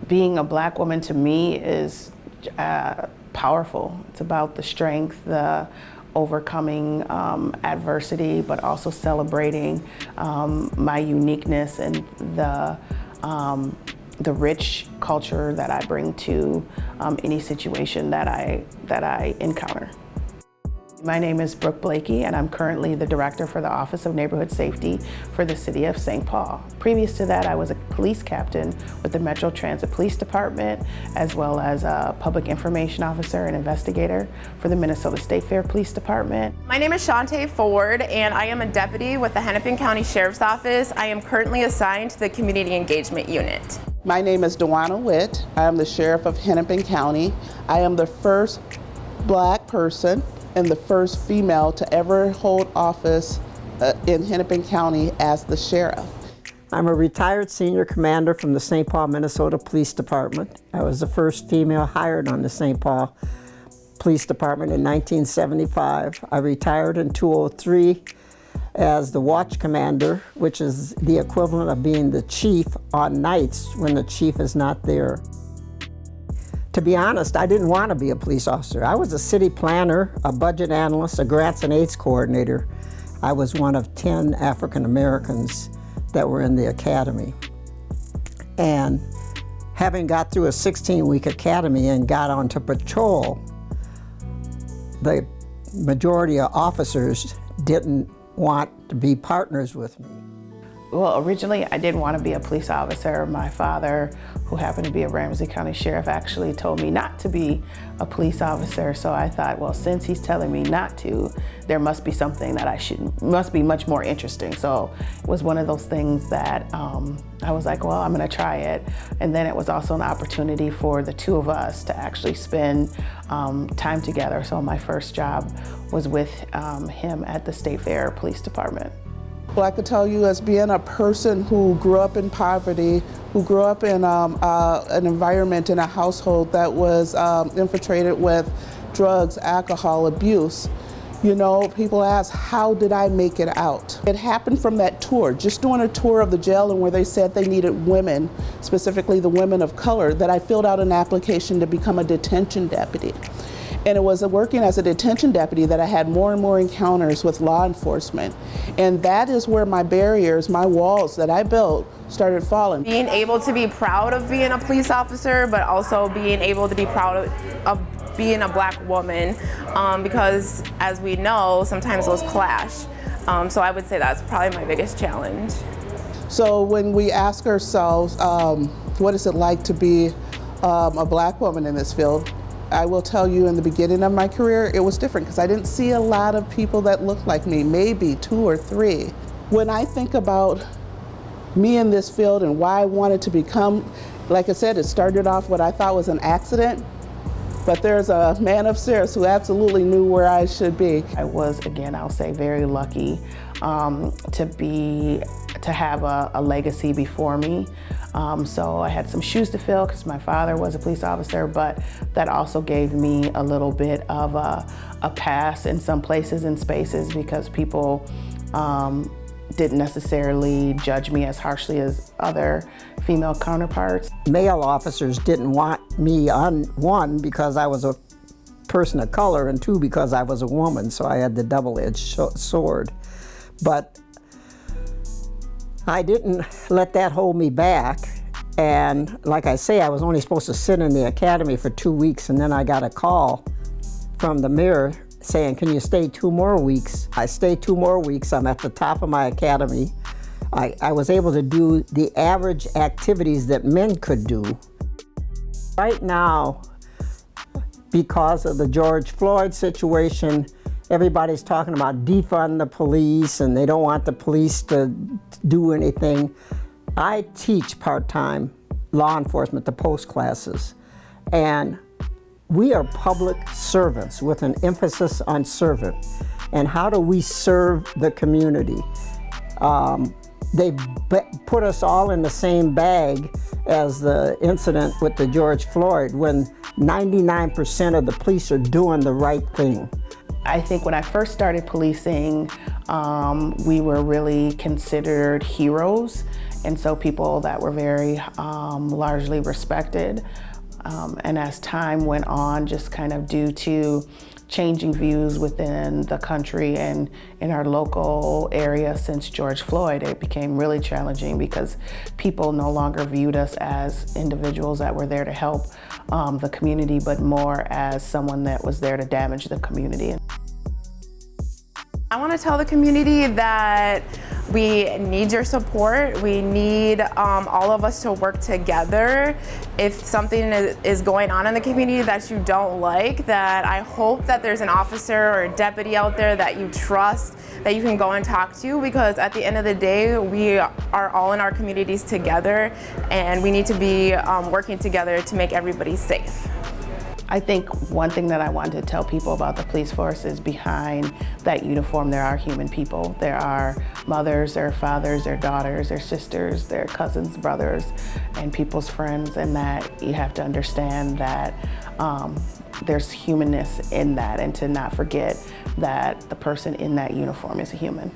being a Black woman to me is powerful. It's about the strength, the overcoming adversity, but also celebrating my uniqueness and the rich culture that I bring to any situation that I encounter. My name is Brooke Blakey, and I'm currently the Director for the Office of Neighborhood Safety for the City of St. Paul. Previous to that, I was a police captain with the Metro Transit Police Department, as well as a public information officer and investigator for the Minnesota State Fair Police Department. My name is Shantae Ford, and I am a deputy with the Hennepin County Sheriff's Office. I am currently assigned to the Community Engagement Unit. My name is Dewana Witt. I am the Sheriff of Hennepin County. I am the first Black person and the first female to ever hold office in Hennepin County as the sheriff. I'm a retired senior commander from the St. Paul, Minnesota Police Department. I was the first female hired on the St. Paul Police Department in 1975. I retired in 2003 as the watch commander, which is the equivalent of being the chief on nights when the chief is not there. To be honest, I didn't want to be a police officer. I was a city planner, a budget analyst, a grants and aids coordinator. I was one of 10 African Americans that were in the academy. And having got through a 16-week academy and got onto patrol, the majority of officers didn't want to be partners with me. Well, originally I didn't want to be a police officer. My father, who happened to be a Ramsey County sheriff, actually told me not to be a police officer. So I thought, well, since he's telling me not to, there must be something that must be much more interesting. So it was one of those things that I was like, well, I'm going to try it. And then it was also an opportunity for the two of us to actually spend time together. So my first job was with him at the State Fair Police Department. Well, I could tell you, as being a person who grew up in poverty, who grew up in an environment, in a household that was infiltrated with drugs, alcohol, abuse, you know, people ask, how did I make it out? It happened from that tour, just doing a tour of the jail, and where they said they needed women, specifically the women of color, that I filled out an application to become a detention deputy. And it was working as a detention deputy that I had more and more encounters with law enforcement. And that is where my barriers, my walls that I built started falling. Being able to be proud of being a police officer, but also being able to be proud of being a Black woman, because as we know, sometimes those clash. So I would say that's probably my biggest challenge. So when we ask ourselves, what is it like to be a Black woman in this field? I will tell you, in the beginning of my career, it was different because I didn't see a lot of people that looked like me, maybe 2 or 3. When I think about me in this field and why I wanted to become, like I said, it started off what I thought was an accident, but there's a man upstairs who absolutely knew where I should be. I was, again, I'll say, very lucky to have a legacy before me. So I had some shoes to fill because my father was a police officer, but that also gave me a little bit of a pass in some places and spaces because people didn't necessarily judge me as harshly as other female counterparts. Male officers didn't want me on, 1, because I was a person of color, and 2, because I was a woman, so I had the double-edged sword. But I didn't let that hold me back, and like I say, I was only supposed to sit in the academy for 2 weeks, and then I got a call from the mayor saying, can you stay 2 more weeks? I stayed 2 more weeks. I'm at the top of my academy. I was able to do the average activities that men could do. Right now, because of the George Floyd situation, everybody's talking about defund the police and they don't want the police to do anything. I teach part-time law enforcement, the post classes, and we are public servants with an emphasis on servant. And how do we serve the community? They put us all in the same bag as the incident with the George Floyd, when 99% of the police are doing the right thing. I think when I first started policing, we were really considered heroes, and so people that were very largely respected. And as time went on, just kind of due to changing views within the country and in our local area since George Floyd, it became really challenging because people no longer viewed us as individuals that were there to help the community, but more as someone that was there to damage the community. I want to tell the community that we need your support. We need all of us to work together. If something is going on in the community that you don't like, that I hope that there's an officer or a deputy out there that you trust, that you can go and talk to, because at the end of the day, we are all in our communities together, and we need to be working together to make everybody safe. I think one thing that I want to tell people about the police force is behind that uniform there are human people. There are mothers, there are fathers, there are daughters, there are sisters, there are cousins, brothers, and people's friends, and that you have to understand that there's humanness in that, and to not forget that the person in that uniform is a human.